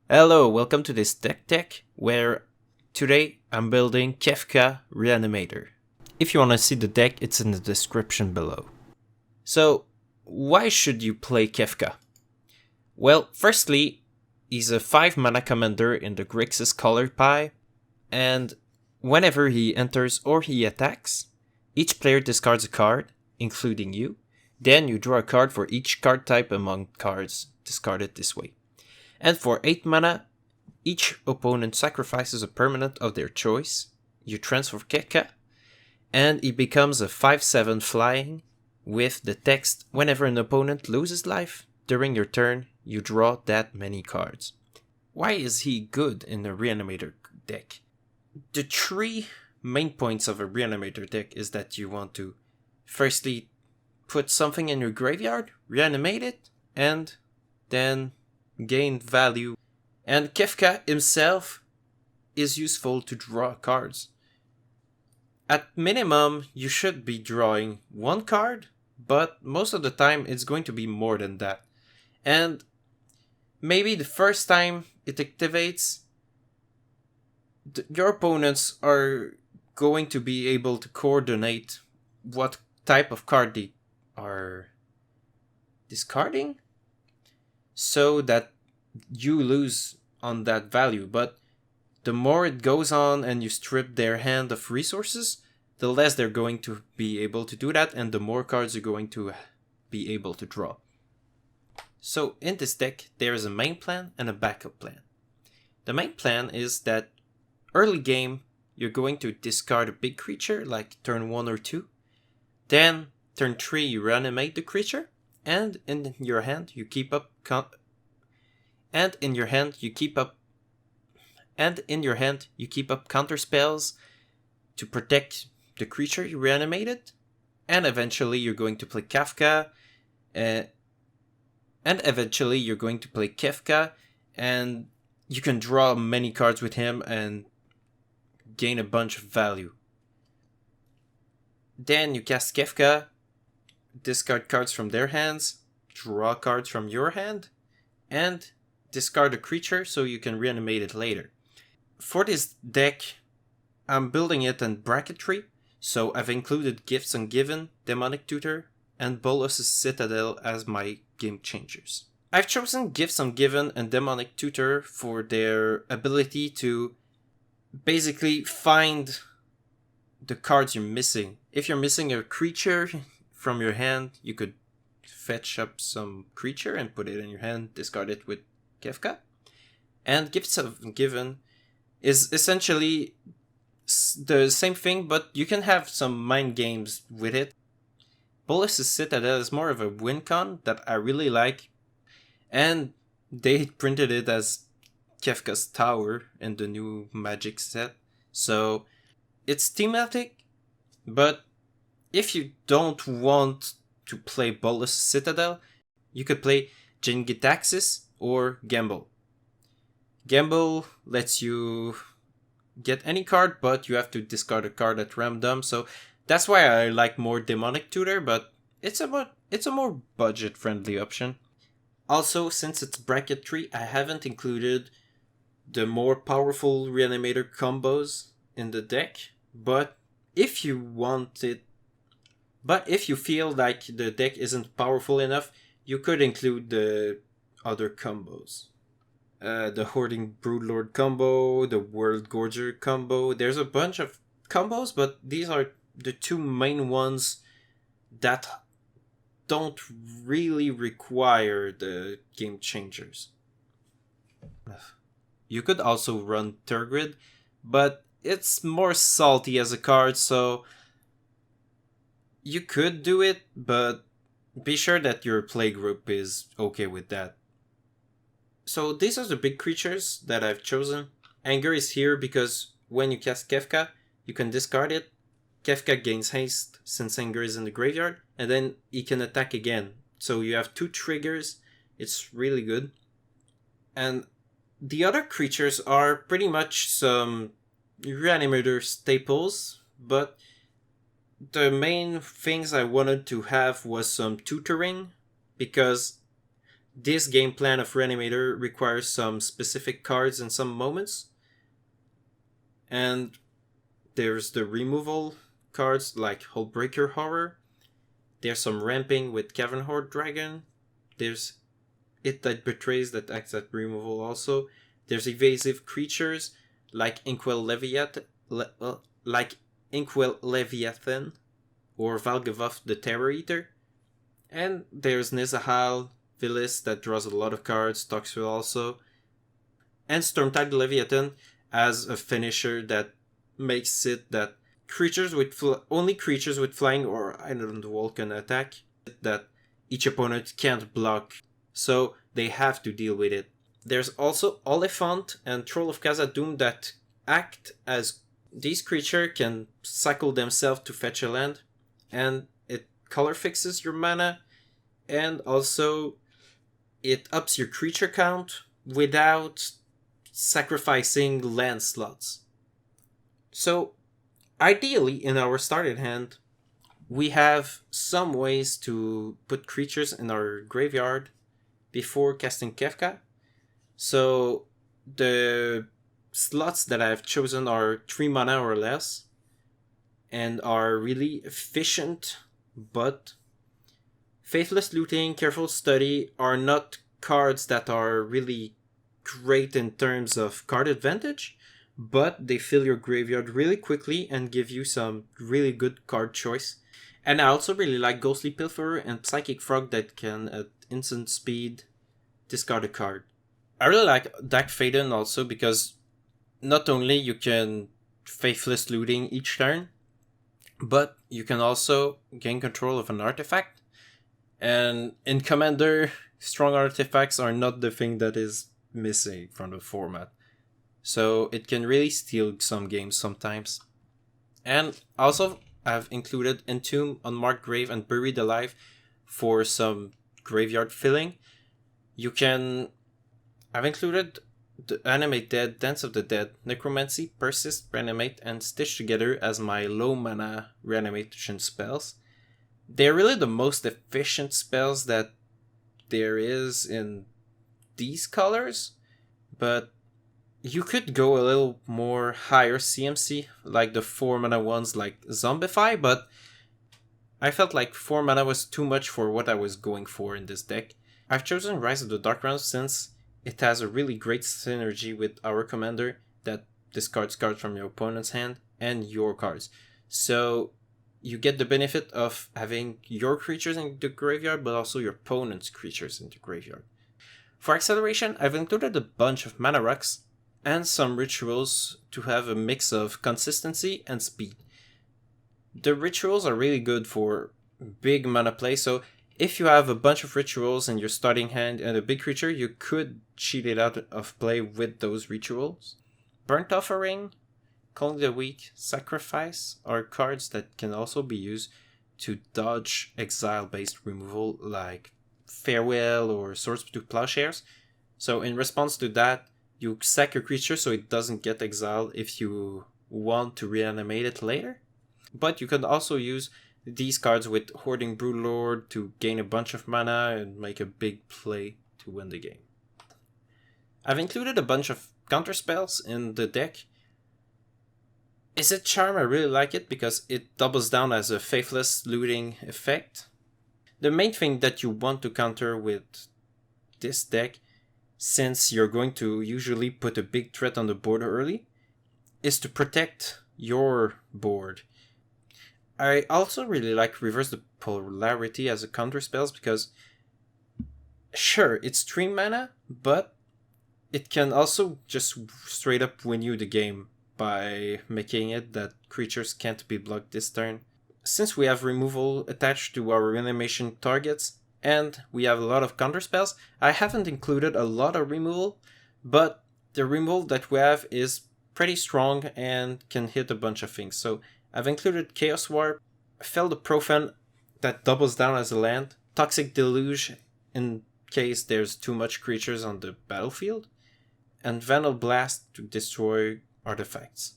Hello, welcome to this teck, where today I'm building Kefka Reanimator. If you want to see the deck, it's in the description below. So, why should you play Kefka? Well, firstly, he's a 5 mana commander in the Grixis colored pie, and whenever he enters or he attacks, each player discards a card, including you. Then you draw a card for each card type among cards discarded this way. And for 8 mana, each opponent sacrifices a permanent of their choice. You transfer Kefka, and he becomes a 5/7 flying with the text, whenever an opponent loses life during your turn, you draw that many cards. Why is he good in a Reanimator deck? The three main points of a Reanimator deck is that you want to firstly put something in your graveyard, reanimate it, and then gain value. And Kefka himself is useful to draw cards. At minimum, you should be drawing one card, but most of the time it's going to be more than that. And maybe the first time it activates, your opponents are going to be able to coordinate what type of card they are discarding, so that you lose on that value. But the more it goes on and you strip their hand of resources, the less they're going to be able to do that, and the more cards you're going to be able to draw. So in this deck, there is a main plan and a backup plan. The main plan is that early game, you're going to discard a big creature like turn 1 or 2. Then turn 3, you reanimate the creature, and in your hand you keep up counter spells to protect the creature you reanimated. And eventually you're going to play Kefka, and you can draw many cards with him and gain a bunch of value. Then you cast Kefka, discard cards from their hands, draw cards from your hand, and discard a creature so you can reanimate it later. For this deck, I'm building it in bracketry, so I've included Gifts Ungiven, Demonic Tutor, and Bolus's Citadel as my game changers. I've chosen Gifts Ungiven and Demonic Tutor for their ability to basically find the cards you're missing. If you're missing a creature from your hand, you could fetch up some creature and put it in your hand, discard it with Kefka. And Gifts Ungiven is essentially the same thing, but you can have some mind games with it. Bolus's Citadel is more of a win con that I really like, and they printed it as Kefka's Tower in the new Magic set, so it's thematic. But if you don't want to play Bolus's Citadel, you could play Jingitaxis or Gamble. Gamble lets you get any card, but you have to discard a card at random, so that's why I like more Demonic Tutor, but it's a more budget-friendly option. Also, since it's bracketry, I haven't included the more powerful Reanimator combos in the deck, but if you feel like the deck isn't powerful enough, you could include the other combos. The Hoarding Broodlord combo, the World Gorger combo. There's a bunch of combos, but these are the two main ones that don't really require the game changers. You could also run Turgid, but it's more salty as a card, so you could do it, but be sure that your play group is okay with that. So these are the big creatures that I've chosen. Anger is here because when you cast Kefka, you can discard it. Kefka gains haste since Anger is in the graveyard, and then he can attack again. So you have 2 triggers. It's really good. And the other creatures are pretty much some Reanimator staples, but the main things I wanted to have was some tutoring, because this game plan of Reanimator requires some specific cards in some moments. And there's the removal cards like Hullbreaker Horror. There's some ramping with Cavern Horde Dragon. There's It That Betrays that acts at removal also. There's evasive creatures like Inkwell Leviathan, or Valgavoth the Terror Eater. And there's Nizahal Vilis that draws a lot of cards, Toxville also. And Stormtide Leviathan as a finisher that makes it that only creatures with flying or Island Wall can attack, that each opponent can't block, so they have to deal with it. There's also Oliphant and Troll of Khazad-dûm that act as these creatures can cycle themselves to fetch a land, and it color fixes your mana, and also it ups your creature count without sacrificing land slots. So, ideally, in our started hand, we have some ways to put creatures in our graveyard before casting Kefka. So, the slots that I've chosen are 3 mana or less, and are really efficient, but Faithless Looting, Careful Study are not cards that are really great in terms of card advantage, but they fill your graveyard really quickly and give you some really good card choice. And I also really like Ghostly Pilferer and Psychic Frog that can, at instant speed, discard a card. I really like Dak Faden also because not only you can Faithless Looting each turn, but you can also gain control of an artifact. And in Commander, strong artifacts are not the thing that is missing from the format. So it can really steal some games sometimes. And also, I've included Entomb, Unmarked Grave, and Buried Alive for some graveyard filling. I've included the Animate Dead, Dance of the Dead, Necromancy, Persist, Reanimate, and Stitch Together as my low mana reanimation spells. They're really the most efficient spells that there is in these colors, but you could go a little more higher CMC, like the 4 mana ones like Zombify, but I felt like 4 mana was too much for what I was going for in this deck. I've chosen Rise of the Dark Realms since it has a really great synergy with our commander that discards cards from your opponent's hand and your cards. So you get the benefit of having your creatures in the graveyard, but also your opponent's creatures in the graveyard. For acceleration, I've included a bunch of mana rocks and some rituals to have a mix of consistency and speed. The rituals are really good for big mana play, so if you have a bunch of rituals in your starting hand and a big creature, you could cheat it out of play with those rituals. Burnt Offering, Calling the Weak, Sacrifice are cards that can also be used to dodge exile-based removal like Farewell or Swords to Plowshares. So in response to that, you sack your creature so it doesn't get exiled if you want to reanimate it later. But you can also use these cards with Hoarding Broodlord to gain a bunch of mana and make a big play to win the game. I've included a bunch of counterspells in the deck. Izzet Charm, I really like it because it doubles down as a Faithless Looting effect. The main thing that you want to counter with this deck, since you're going to usually put a big threat on the board early, is to protect your board. I also really like Reverse the Polarity as a counterspell because, sure, it's 3 mana, but it can also just straight up win you the game by making it that creatures can't be blocked this turn. Since we have removal attached to our reanimation targets, and we have a lot of counterspells, I haven't included a lot of removal, but the removal that we have is pretty strong and can hit a bunch of things. So I've included Chaos Warp, Fel the Profane that doubles down as a land, Toxic Deluge in case there's too much creatures on the battlefield, and Vandal Blast to destroy artifacts.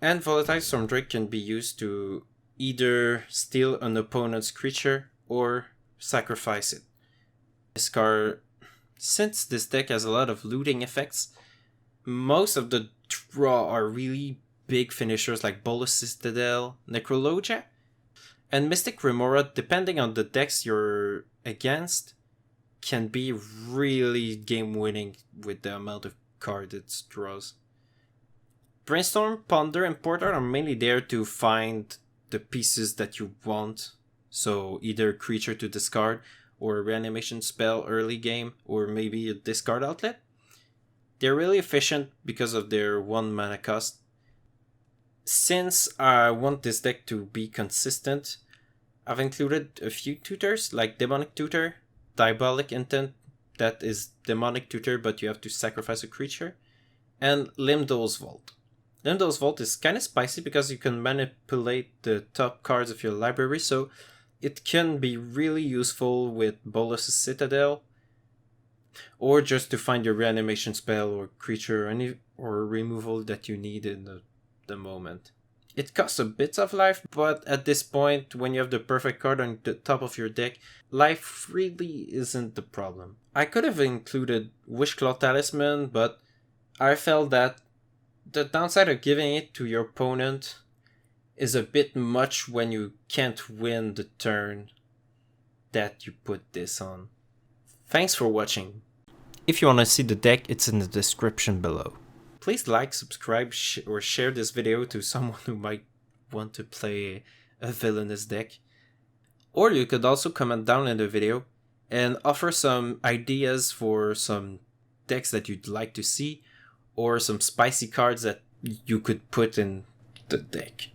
And Volatile Stormdrake can be used to either steal an opponent's creature or sacrifice it. Discard Since this deck has a lot of looting effects, most of the draw are really big finishers like Bolas Citadel, Necrologia, and Mystic Remora, depending on the decks you're against, can be really game-winning with the amount of cards it draws. Brainstorm, Ponder, and Portal are mainly there to find the pieces that you want, so either creature to discard, or a reanimation spell early game, or maybe a discard outlet. They're really efficient because of their 1 mana cost. Since I want this deck to be consistent, I've included a few tutors like Demonic Tutor, Diabolic Intent, that is Demonic Tutor but you have to sacrifice a creature, and Limdol's Vault. Limdol's Vault is kind of spicy because you can manipulate the top cards of your library, so it can be really useful with Bolas' Citadel, or just to find your reanimation spell or creature or removal that you need in the moment. It costs a bit of life, but at this point, when you have the perfect card on the top of your deck, life really isn't the problem. I could have included Wishclaw Talisman, but I felt that the downside of giving it to your opponent is a bit much when you can't win the turn that you put this on. Thanks for watching. If you want to see the deck, it's in the description below. Please like, subscribe, or share this video to someone who might want to play a villainous deck. Or you could also comment down in the video and offer some ideas for some decks that you'd like to see, or some spicy cards that you could put in the deck.